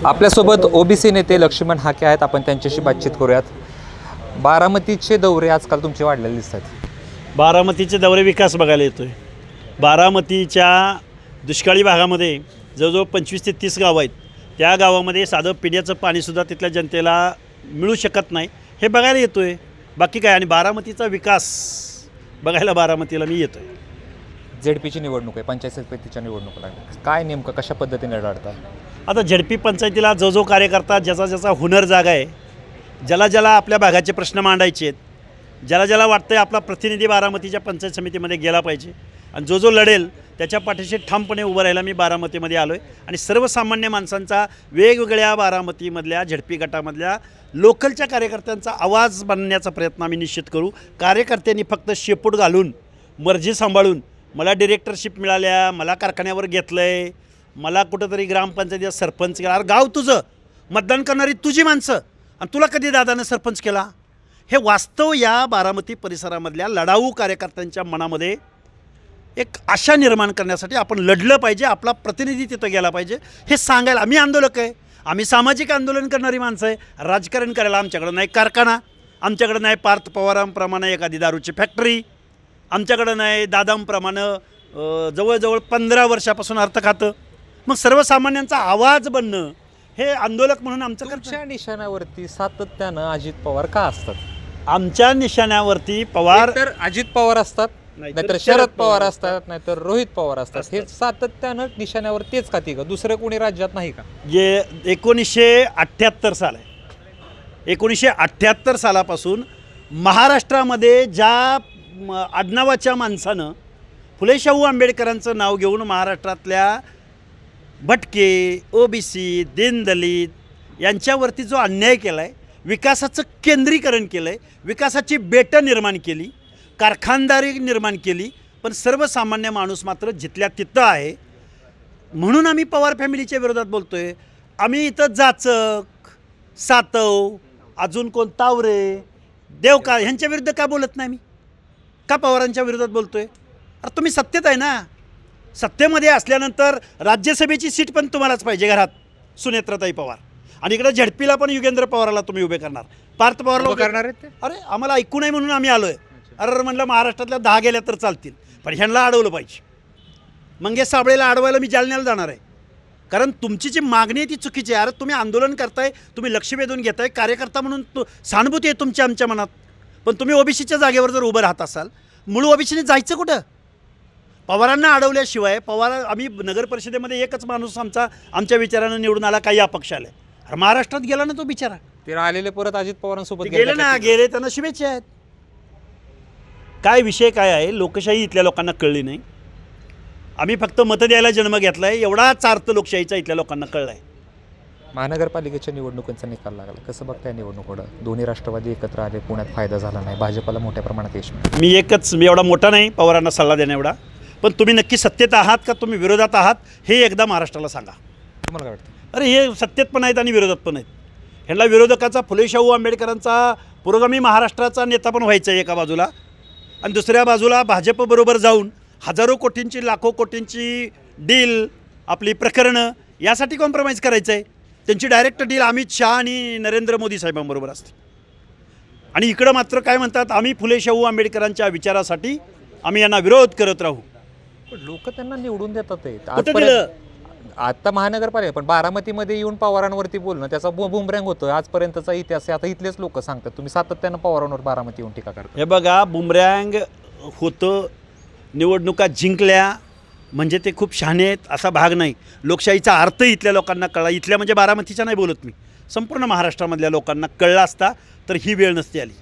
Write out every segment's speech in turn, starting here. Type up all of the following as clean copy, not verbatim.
आपल्यासोबत ओबीसी नेते लक्ष्मण हाके आहेत. आपण त्यांच्याशी बातचीत करूयात. बारामतीचे दौरे आजकाल तुमचे वाढलेले दिसतात. बारामतीचे दौरे विकास बघायला येतोय. बारामतीच्या दुष्काळी भागामध्ये जवळजवळ 25 ते 30 गावं आहेत. त्या गावामध्ये साधं पिण्याचं पाणीसुद्धा तिथल्या जनतेला मिळू शकत नाही, हे बघायला येतोय. बाकी काय, आणि बारामतीचा विकास बघायला बारामतीला मी येतोय. झेडपीची निवडणूक आहे, पंचायत समितीच्या निवडणूक लागली. काय नेमकं कशा पद्धतीने लढता? आता झेडपी पंचायतीला जो कार्यकर्ता ज्याचा हुनर जागा आहे, ज्याला आपल्या भागाचे प्रश्न मांडायचे आहेत, ज्याला वाटतं आहे आपला प्रतिनिधी बारामतीच्या पंचायत समितीमध्ये गेला पाहिजे, आणि जो लढेल त्याच्या पाठीशी ठामपणे उभं राहायला मी बारामतीमध्ये आलो आहे. आणि सर्वसामान्य माणसांचा, वेगवेगळ्या बारामतीमधल्या झेडपी गटामधल्या लोकलच्या कार्यकर्त्यांचा आवाज बनण्याचा प्रयत्न आम्ही निश्चित करू. कार्यकर्त्यांनी फक्त शेपूट घालून, मर्जी सांभाळून, मला डिरेक्टरशिप मिळाल्या, मला कारखान्यावर घेतलं आहे, मला कुठंतरी ग्रामपंचायतीचा सरपंच केला. अरे गाव तुझं, मतदान करणारी तुझी माणसं, आणि तुला कधी दादानं सरपंच केला? हे वास्तव या बारामती परिसरामधल्या लढाऊ कार्यकर्त्यांच्या मनामध्ये एक आशा निर्माण करण्यासाठी आपण लढलं पाहिजे, आपला प्रतिनिधी तिथं गेला पाहिजे, हे सांगायला. आम्ही आंदोलक आहे, आम्ही सामाजिक आंदोलन करणारी माणसं आहे. राजकारण करायला आमच्याकडं नाही कारखाना, आमच्याकडं नाही पार्थ पवारांप्रमाणे एखादी दारूची फॅक्टरी, आमच्याकडं नाही दादांप्रमाणे जवळजवळ 15 वर्षापासून अर्थ खातं. मग सर्वसामान्यांचा आवाज बनणं हे आंदोलक म्हणून आमचं तुमच्या निशाण्यावरती सातत्यानं अजित पवार का असतात? आमच्या निशाण्यावरती पवार तर अजित पवार असतात, नाहीतर शरद पवार असतात, नाहीतर रोहित पवार असतात. हे सातत्यानं निशाण्यावर तेच का तिघं, दुसरं कोणी राज्यात नाही का? जे 1978 साल आहे, 1978 सालापासून महाराष्ट्रामध्ये ज्या आडनावाच्या माणसानं फुले शाहू आंबेडकरांचं नाव घेऊन महाराष्ट्रातल्या भटके, ओबीसी, दीनदलित यांच्यावरती जो अन्याय केला आहे, विकासाचं केंद्रीकरण केलं आहे, विकासाची बेटं निर्माण केली, कारखानदारी निर्माण केली, पण सर्वसामान्य माणूस मात्र जिथल्या तिथं आहे. म्हणून आम्ही पवार फॅमिलीच्या विरोधात बोलतो आहे. आम्ही इथं जाचक, सातव, अजून कोण तावरे, देवका ह्यांच्या विरुद्ध का बोलत नाही? मी का पवारांच्या विरोधात बोलतो आहे? अरे तुम्ही सत्तेत आहे ना, सत्तेमध्ये असल्यानंतर राज्यसभेची सीट पण तुम्हालाच पाहिजे घरात, सुनेत्राताई पवार. आणि इकडे झेडपीला पण युगेंद्र पवाराला तुम्ही उभे करणार, पार्थ पवारला करणार आहेत ते? अरे आम्हाला ऐकू नाही म्हणून आम्ही आलो आहे. अरे म्हणलं महाराष्ट्रातल्या 10 गेल्या तर चालतील, पण ह्यांना अडवलं पाहिजे. मंगेश साबळेला अडवायला मी जालन्याला जाणार आहे, कारण तुमची जी मागणी आहे ती चुकीची आहे. अरे तुम्ही आंदोलन करताय, तुम्ही लक्ष वेधून घेताय, कार्यकर्ता म्हणून सहानुभूती आहे तुमच्या आमच्या मनात, पण तुम्ही ओबीसीच्या जागेवर जर उभं राहत असाल, मूळ ओबीसीने जायचं कुठं? पवारांना अडवल्याशिवाय आम्ही नगर परिषदेमध्ये एकच माणूस आमच्या विचारानं निवडून आला, काही अपक्ष आले. अरे महाराष्ट्रात गेला ना तो बिचारा, ते आलेले परत अजित पवारांसोबत गेले ना, गेले, त्यांना शुभेच्छा आहेत. काय विषय काय आहे, लोकशाही इथल्या लोकांना कळली नाही. आम्ही फक्त मतं द्यायला जन्म घेतला आहे, एवढाच अर्थ लोकशाहीचा इथल्या लोकांना कळला आहे. महानगरपालिकेच्या निवडणुकांचा निकाल लागला, कसं बघताय निवडणुकीकडं? दोन्ही राष्ट्रवादी एकत्र आले, पुण्यात फायदा झाला नाही, भाजपला मोठ्या प्रमाणात यश मिळालं. मी एवढा मोठा नाही पवारांना सल्ला देण्या एवढा, पण तुम्ही नक्की सत्तेत आहात का तुम्ही विरोधात आहात हे एकदा महाराष्ट्राला सांगा. तुम्हाला काय वाटतं? अरे हे सत्तेत पण आहेत आणि विरोधात पण आहेत. ह्यांना विरोधकाचा, फुले शाहू आंबेडकरांचा पुरोगामी महाराष्ट्राचा नेता पण व्हायचा आहे एका बाजूला, आणि दुसऱ्या बाजूला भाजपबरोबर जाऊन हजारो कोटींची, लाखो कोटींची डील, आपली प्रकरणं यासाठी कॉम्प्रोमाइज करायचं आहे. त्यांची डायरेक्ट डील अमित शहा आणि नरेंद्र मोदी साहेबांबरोबर असते. आणि इकडं मात्र काय म्हणतात, आम्ही फुले शाहू आंबेडकरांच्या विचारासाठी आम्ही यांना विरोध करत राहू. लोक त्यांना निवडून देतात. कुठं दिलं? आता महानगरपालिका, पण बारामतीमध्ये येऊन पवारांवरती बोलणं त्याचा बुमरँग होतं. आजपर्यंतचा इतिहास आहे. आता इथलेच लोक सांगतात तुम्ही सातत्यानं पवारांवर बारामती येऊन टीका करता. हे बघा, बुमरँग होतं, निवडणुका जिंकल्या म्हणजे ते खूप शहाणे आहेत असा भाग नाही. लोकशाहीचा अर्थ इथल्या लोकांना कळला. इथल्या म्हणजे बारामतीच्या नाही बोलत मी, संपूर्ण महाराष्ट्रामधल्या लोकांना कळला असता तर ही वेळ नसती आली.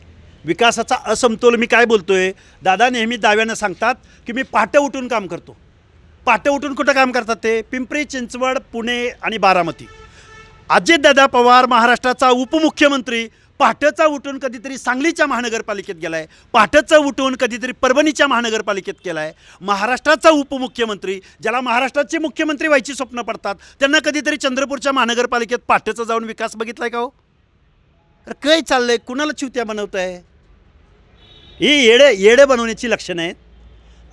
विकासाचा असमतोल मी काय बोलतो आहे, दादा नेहमी दाव्यानं सांगतात की मी पहाटे उठून काम करतो. पहाटे उठून कुठं काम करतात ते? पिंपरी चिंचवड, पुणे आणि बारामती. अजितदादा पवार महाराष्ट्राचा उपमुख्यमंत्री पहाटेचा उठून कधीतरी सांगलीच्या महानगरपालिकेत गेला आहे, पहाटेचा उठून कधीतरी परभणीच्या महानगरपालिकेत केला आहे. महाराष्ट्राचा उपमुख्यमंत्री, ज्याला महाराष्ट्राचे मुख्यमंत्री व्हायची स्वप्न पडतात, त्यांना कधीतरी चंद्रपूरच्या महानगरपालिकेत पहाटेचा जाऊन विकास बघितला आहे का हो? अरे काय चाललं आहे? कुणाला चिवत्या बनवत आहे? ही येडे बनवण्याची लक्षणं आहेत.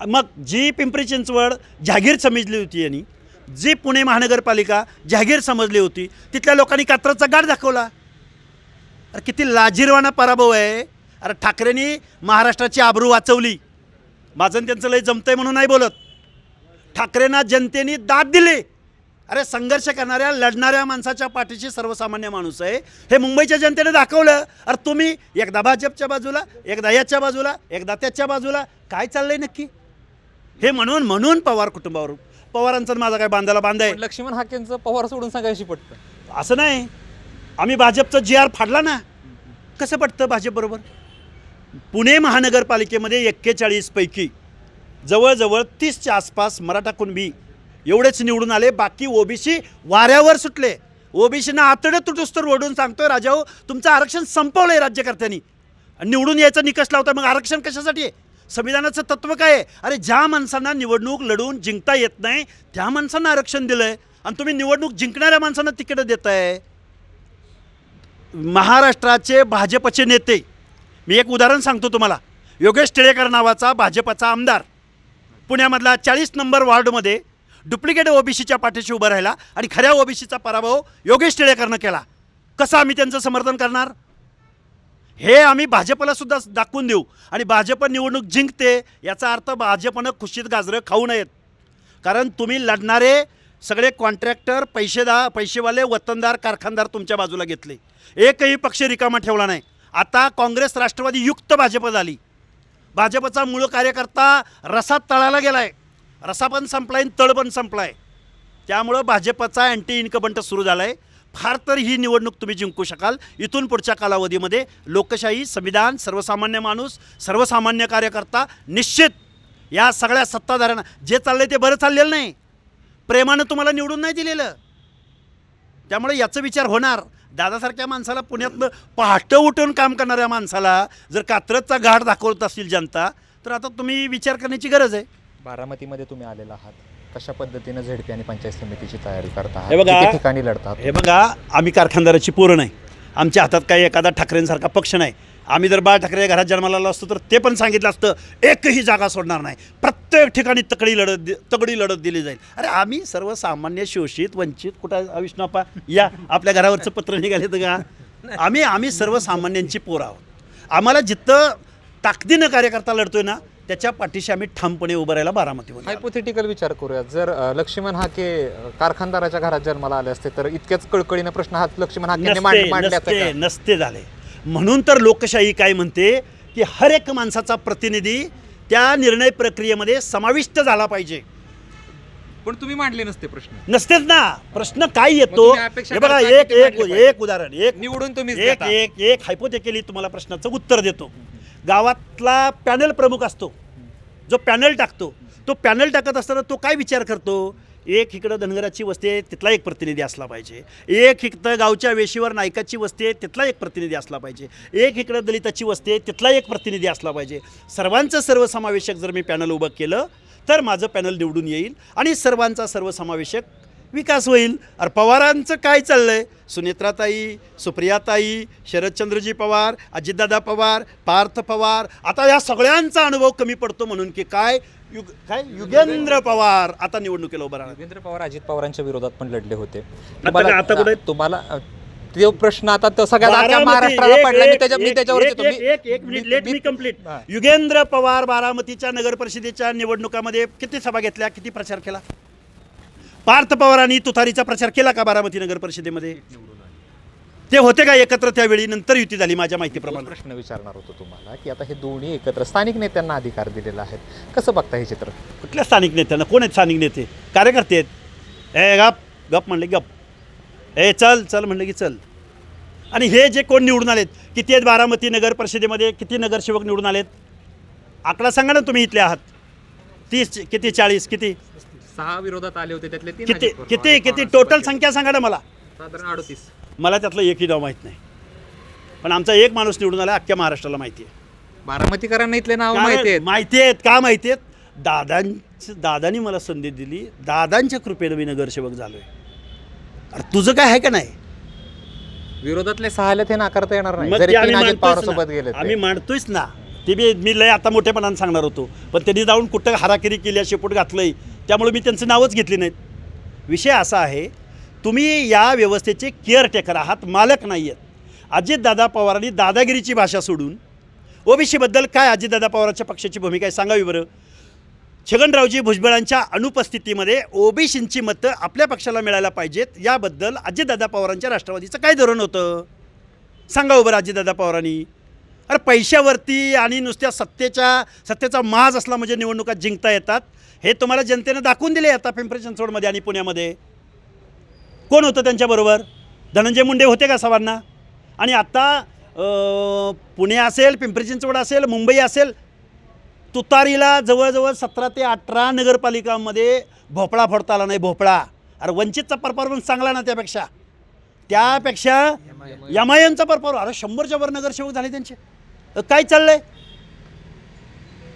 मग जी पिंपरी चिंचवड जागीर समजली होती यांनी, जी पुणे महानगरपालिका जहागीर समजली होती तिथल्या लोकांनी कात्रजचा गाठ दाखवला. अरे किती लाजिरवाणा पराभव आहे. अरे ठाकरेंनी महाराष्ट्राची आबरू वाचवली. माझं आणि त्यांचं लय जमतंय म्हणून नाही बोलत. ठाकरेंना जनतेने दाद दिली. अरे संघर्ष करणाऱ्या लढणाऱ्या माणसाच्या पाठीशी सर्वसामान्य माणूस आहे हे मुंबईच्या जनतेने दाखवलं. अरे तुम्ही एकदा भाजपच्या बाजूला, एकदा याच्या बाजूला, एकदा त्याच्या बाजूला, काय चाललंय नक्की हे म्हणून पवार कुटुंबावर पवारांचा माझा काय बांधायला बांध आहे. लक्ष्मण हाकेंचं पवार सोडून सांगायची पटतं असं नाही. आम्ही भाजपचं GR फाडला ना. कसं पटतं भाजपबरोबर. पुणे महानगरपालिकेमध्ये 41 पैकी जवळजवळ 30च्या आसपास मराठा कुणबी एवढेच निवडून आले. बाकी ओबीसी वाऱ्यावर सुटले. ओबीसीना आतडे तुटूस तर ओढून सांगतोय राजाओ तुमचं आरक्षण संपवलंय राज्यकर्त्यांनी. निवडून यायचा निकष लावता मग आरक्षण कशासाठी आहे. संविधानाचं तत्त्व काय आहे. अरे ज्या माणसांना निवडणूक लढवून जिंकता येत नाही त्या माणसांना आरक्षण दिलं आहे आणि तुम्ही निवडणूक जिंकणाऱ्या माणसांना तिकीटं देताय. महाराष्ट्राचे भाजपचे नेते मी एक उदाहरण सांगतो तुम्हाला. योगेश टिळेकर नावाचा भाजपचा आमदार पुण्यामधला 40 नंबर वॉर्डमध्ये डुप्लिकेट ओबीसीच्या पाठीशी उभं राहिला आणि खऱ्या ओबीसीचा पराभव योगेश टिळेकरनं केला. कसं आम्ही त्यांचं समर्थन करणार. हे आम्ही भाजपला सुद्धा दाखवून देऊ. आणि भाजप निवडणूक जिंकते याचा अर्थ भाजपनं खुशीत गाजरं खाऊ नयेत. कारण तुम्ही लढणारे सगळे कॉन्ट्रॅक्टर पैसेवाले वतनदार कारखानदार तुमच्या बाजूला घेतले. एकही पक्ष रिकामा ठेवला नाही. आता काँग्रेस राष्ट्रवादी युक्त भाजप झाली. भाजपचा मूळ कार्यकर्ता रसात तळाला गेलाय. रसा पण संपलाय तळ पण संपलाय. त्यामुळं भाजपचा अँटी इन्कम्बंट सुरू झाला आहे. फार तर ही निवडणूक तुम्ही जिंकू शकाल. इथून पुढच्या कालावधीमध्ये लोकशाही, संविधान, सर्वसामान्य माणूस, सर्वसामान्य कार्यकर्ता निश्चित या सगळ्या सत्ताधाऱ्यांना जे चाललंय ते बरं चाललेलं नाही. प्रेमानं तुम्हाला निवडून नाही दिलेलं. त्यामुळे याचा विचार होणार. दादासारख्या माणसाला पुण्यातनं पहाटे उठून काम करणाऱ्या माणसाला जर कात्रजचा घाट दाखवत असतील जनता तर आता तुम्ही विचार करण्याची गरज आहे. बारामतीमध्ये तुम्ही आलेला आहात. कशा पद्धतीनं झेडपी आणि पंचायत समितीची तयारी करता हे बघा, किती ठिकाणी लढतात. हे बघा आम्ही कारखानदाराची पोरं नाही. आमच्या हातात काही एखादा ठाकरेंसारखा पक्ष नाही. आम्ही जर बाळ ठाकरे घरात जन्माला आलो असतो तर ते पण सांगितलं असतं एकही जागा सोडणार नाही. प्रत्येक ठिकाणी तगडी लढत दिली जाईल. अरे आम्ही सर्वसामान्य शोषित वंचित कुठं विष्णूप्पा या आपल्या घरावरचं पत्र निघाले तर का आम्ही सर्वसामान्यांची पोरं आहोत. आम्हाला जिथं ताकदीनं कार्यकर्ता लढतोय ना त्याच्या पाठीशी आम्ही ठामपणे उभं राहायला बारामतीमध्ये. हायपोथेटिकल विचार करूया. जर लक्ष्मण हाके कारखानदाराच्या घरात जन्माला आले असते तर इतक्याच कळकळीनं प्रश्न हा लक्ष्मण हाकेंनी मांडले नसते झाले. म्हणून तर लोकशाही काय म्हणते की हर एक माणसाचा प्रतिनिधी त्या निर्णय प्रक्रियेमध्ये समाविष्ट झाला पाहिजे. पण तुम्ही मांडले नसते प्रश्न. नसतेच ना. प्रश्न काय येतो हे बघा. एक उदाहरण निवडून तुम्ही एक हायपोथेटिकली तुम्हाला प्रश्नाचं उत्तर देतो. गावातला पॅनल प्रमुख असतो जो पॅनल टाकतो. तो पॅनल टाकत असताना तो काय विचार करतो. एक इकडं धनगराची वस्ती आहे तिथला एक प्रतिनिधी असला पाहिजे. एक इकडं गावच्या वेशीवर नायकाची वस्ती आहे तिथला एक प्रतिनिधी असला पाहिजे. एक इकडं दलिताची वस्ती आहे तिथला एक प्रतिनिधी असला पाहिजे. सर्वांचं सर्वसमावेशक जर मी पॅनल उभं केलं तर माझं पॅनल निवडून येईल आणि सर्वांचा सर्वसमावेशक विकास होईल. अरे पवारांचं काय चाललंय. सुनेत्राताई, सुप्रियाताई, शरदचंद्रजी पवार, अजितदादा पवार, पार्थ पवार. आता या सगळ्यांचा अनुभव कमी पडतो म्हणून की काय युगेंद्र पवार आता निवडणुकीला उभं राहणार. युगेंद्र पवार अजित पवारांच्या विरोधात पण लढले होते. आता कुठे तुम्हाला तो प्रश्न आता सगळ्या महाराष्ट्राला पडला. Let me complete. Yugendra Pawar बारामतीच्या नगर परिषदेच्या निवडणुकामध्ये किती सभा घेतल्या, किती प्रचार केला. पार्थ पवारांनी तुतारीचा प्रचार केला का बारामती नगर परिषदेमध्ये. ते होते का एकत्र त्यावेळी. नंतर युती झाली माझ्या माहितीप्रमाणे. प्रश्न विचारणार होतो तुम्हाला की आता हे दोन्ही एकत्र स्थानिक नेत्यांना अधिकार दिलेला आहे. कसं बघता हे चित्र. कुठल्या स्थानिक नेत्यांना. कोण आहेत स्थानिक नेते. कार्यकर्ते आहेत. गप म्हणले गप. चल म्हणलं की चल. आणि हे जे कोण निवडून आलेत किती आहेत बारामती नगर परिषदेमध्ये किती नगरसेवक निवडून आलेत आकडा सांगा ना तुम्ही. इथले आहात 30 किती 40 किती 6 विरोधात आले होते त्यातले 3 किती किती किती टोटल संख्या सांगा ना मला. साधारण 38. मला त्यातलं एकही नाव माहीत नाही. पण आमचा एक माणूस निवडून आला अख्ख्या महाराष्ट्राला माहिती आहे. बारामतीकरांना इथले नाव माहिती आहेत का माहिती आहेत. दादांनी मला संधी दिली. दादांच्या कृपेनं मी नगरसेवक झालोय. अरे तुझं काय आहे का नाही. विरोधातले 6 हे नाकारता येणार नाही. आम्ही मांडतोयच ना. ते मी लय आता मोठेपणाने सांगणार होतो पण त्यांनी जाऊन कुठं हाराकिरी केली शेपूट घातलंय त्यामुळे मी त्यांचं नावच घेतली नाहीत. विषय असा आहे, तुम्ही या व्यवस्थेचे केअरटेकर आहात, मालक नाही आहेत. अजितदादा पवारांनी दादागिरीची भाषा सोडून ओबीसीबद्दल काय अजितदादा पवारांच्या पक्षाची भूमिका आहे सांगावी बरं. छगनरावजी भुजबळांच्या अनुपस्थितीमध्ये ओबीसींची मतं आपल्या पक्षाला मिळायला पाहिजेत याबद्दल अजितदादा पवारांच्या राष्ट्रवादीचं काय धोरण होतं सांगावं बरं अजितदादा पवारांनी. अरे पैशावरती आणि नुसत्या सत्तेचा माज असला म्हणजे निवडणुका जिंकता येतात हे तुम्हाला जनतेनं दाखवून दिले. आता पिंपरी चिंचवडमध्ये आणि पुण्यामध्ये कोण होतं त्यांच्याबरोबर? धनंजय मुंडे होते का सवांना? आणि आत्ता पुणे असेल, पिंपरी चिंचवड असेल, मुंबई असेल, तुतारीला जवळजवळ 17 ते 18 नगरपालिकांमध्ये भोपळा फोडता आला नाही. भोपळा. अरे वंचितचा परफॉर्मन्स चांगला ना त्यापेक्षा MIMचा परफॉर्मन्स. अरे 100च्या वर नगरसेवक झाले त्यांचे. काय चाललंय?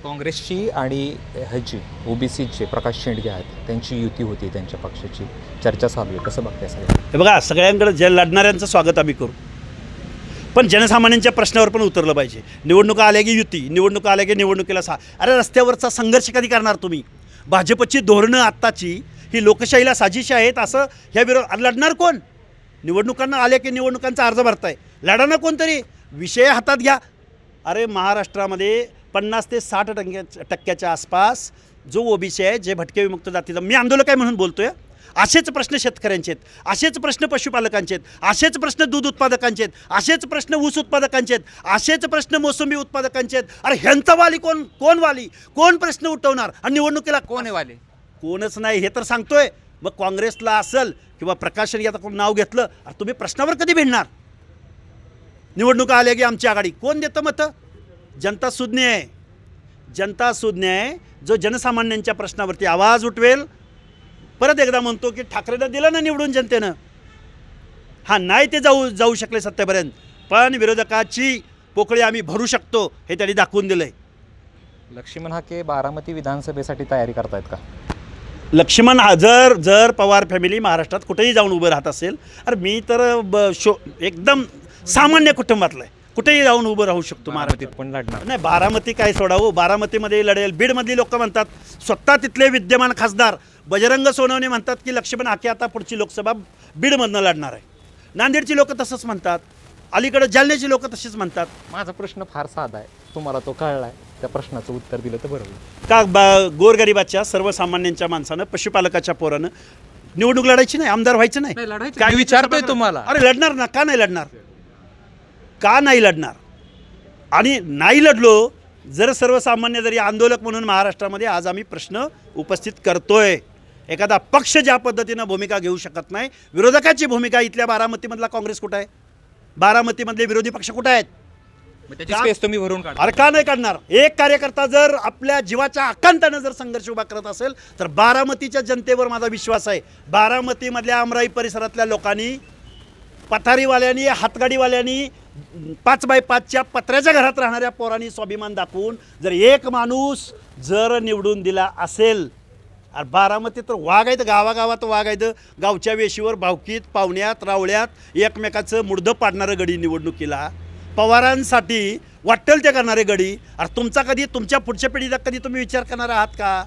काँग्रेसची आणि ह्याची ओबीसीचे प्रकाश शेंडगे आहेत त्यांची युती होती, त्यांच्या पक्षाची चर्चा चालू आहे. कसं बघताय सगळं? हे बघा, सगळ्यांकडे जे लढणाऱ्यांचं स्वागत आम्ही करू, पण जनसामान्यांच्या प्रश्नावर पण उतरलं पाहिजे. निवडणुका आल्या की युती, निवडणुका आल्या की निवडणुकीला अरे रस्त्यावरचा संघर्ष कधी करणार तुम्ही? भाजपची धोरणं आत्ताची ही लोकशाहीला साजिश आहेत असं ह्या विरोध लढणार कोण? निवडणुकांना आल्या की निवडणुकांचा अर्ज भरताय, लढा ना कोणतरी, विषय हातात घ्या. अरे महाराष्ट्रामध्ये 50 ते 60% आसपास जो ओबीसी आहे, जे भटके विमुक्त जातीचा, मी आंदोलक आहे म्हणून बोलतोय. असेच प्रश्न शेतकऱ्यांचे आहेत, असेच प्रश्न पशुपालकांचे आहेत, असेच प्रश्न दूध उत्पादकांचे आहेत, असेच प्रश्न ऊस उत्पादकांचे आहेत, असेच प्रश्न मोसंबी उत्पादकांचे आहेत. अरे ह्यांचा वाली कोण वाली? कोण प्रश्न उठवणार? आणि निवडणुकीला कोण आहे वाले? कोणच नाही हे तर सांगतोय. मग काँग्रेसला असेल किंवा प्रकाशन आता कोण नाव घेतलं, अरे तुम्ही प्रश्नावर कधी भिडणार? निवडणुका आल्या की आमची आघाडी. कोण देतं मतं? जनता सुज्ञ आहे. जनता सुज्ञ आहे, जो जनसामान्यांच्या प्रश्नावरती आवाज उठवेल. परत एकदा म्हणतो की ठाकरेंना दिलं ना निवडून जनतेनं, हां नाही ते जाऊ शकले सत्तेपर्यंत, पण विरोधकाची पोकळी आम्ही भरू शकतो हे त्यांनी दाखवून दिलंय. लक्ष्मण हाके बारामती विधानसभेसाठी तयारी करतायत का? लक्ष्मण जर पवार फॅमिली महाराष्ट्रात कुठेही जाऊन उभं राहत असेल, अरे मी तर एकदम सामान्य कुटुंबातलं आहे, कुठेही जाऊन उभं राहू शकतो. बारामतीत पण लढणार नाही, बारामती काय सोडावं, बारामतीमध्ये लढेल. बीडमधली लोक म्हणतात, स्वतः तिथले विद्यमान खासदार बजरंग सोनवणे म्हणतात की लक्ष्मण हाके आता पुढची लोकसभा बीडमधनं लढणार आहे. नांदेडची लोक तसंच म्हणतात, अलीकडे जालन्याची लोक तशीच म्हणतात. माझा प्रश्न फार साधा आहे, तुम्हाला तो कळला आहे, त्या प्रश्नाचं उत्तर दिलं तर बरं होईल. का गोरगरिबाच्या सर्वसामान्यांच्या माणसानं, पशुपालकाच्या पोरानं निवडणूक लढायची नाही, आमदार व्हायचं नाही? काय विचारतोय तुम्हाला? अरे लढणार ना, का नाही लढणार? का नाही लढणार? आणि नाही लढलो जर सर्वसामान्य जरी आंदोलक म्हणून महाराष्ट्रामध्ये आज आम्ही प्रश्न उपस्थित करतोय. एखादा पक्ष ज्या पद्धतीनं भूमिका घेऊ शकत नाही, विरोधकाची भूमिका, इथल्या बारामतीमधला काँग्रेस कुठं आहे? बारामतीमधले विरोधी पक्ष कुठं आहेत? त्याची स्पेस तुम्ही भरून काढा. अरे का नाही काढणार? एक कार्यकर्ता जर आपल्या जीवाच्या आकांतानं जर संघर्ष उभा करत असेल तर बारामतीच्या जनतेवर माझा विश्वास आहे. बारामतीमधल्या आमराई परिसरातल्या लोकांनी, पथारीवाल्यांनी, हातगाडीवाल्यांनी, 5x5च्या पत्र्याच्या घरात राहणाऱ्या पोरांनी स्वाभिमान दाखवून जर एक माणूस जर निवडून दिला असेल, अरे बारामतीत तर वाघ आहेत, गावागावात वाघ आहेत. गावच्या वेशीवर भावकीत, पाहुण्यात, रावळ्यात एकमेकाचं मुडदं पाडणारं गडी निवडणुकीला, पवारांसाठी वाटेल ते करणारे गडी. अरे तुमचा कधी, तुमच्या पुढच्या पिढीचा कधी तुम्ही विचार करणार आहात का?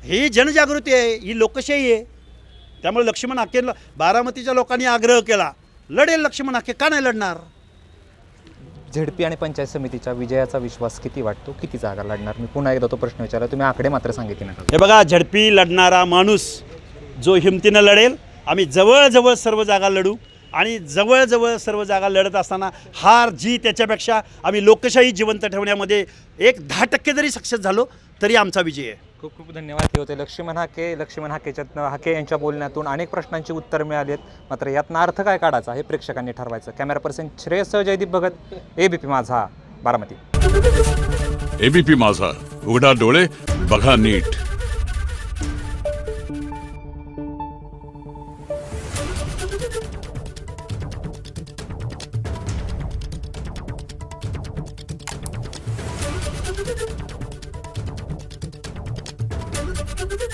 ही जनजागृती आहे, ही लोकशाही आहे. त्यामुळे लक्ष्मण हाकेला बारामतीच्या लोकांनी आग्रह केला, लढेल लक्ष्मण हाके, का नाही लढणार? झेडपी आणि पंचायत समितीच्या विजयाचा विश्वास किती वाटतो? किती जागा लढणार? मी पुन्हा एकदा तो प्रश्न विचारला, तुम्ही आकडे मात्र सांगितले नका. हे बघा, झडपी लढणारा माणूस जो हिमतीनं लढेल, आम्ही जवळजवळ सर्व जागा लढू. आणि जवळजवळ सर्व जागा लढत असताना हार जी त्याच्यापेक्षा आम्ही लोकशाही जिवंत ठेवण्यामध्ये 10% जरी सक्सेस झालो तरी आमचा विजय आहे. खूप खूप धन्यवाद. ते होते लक्ष्मण हाके यांच्या बोलण्यातून अनेक प्रश्नांची उत्तर मिळाली आहेत. मात्र यातनं अर्थ काय काढायचा हे प्रेक्षकांनी ठरवायचं. कॅमेरा पर्सन श्रेयसह जयदीप भगत, ABP माझा, बारामती. ABP माझा, उघडा डोळे बघा नीट.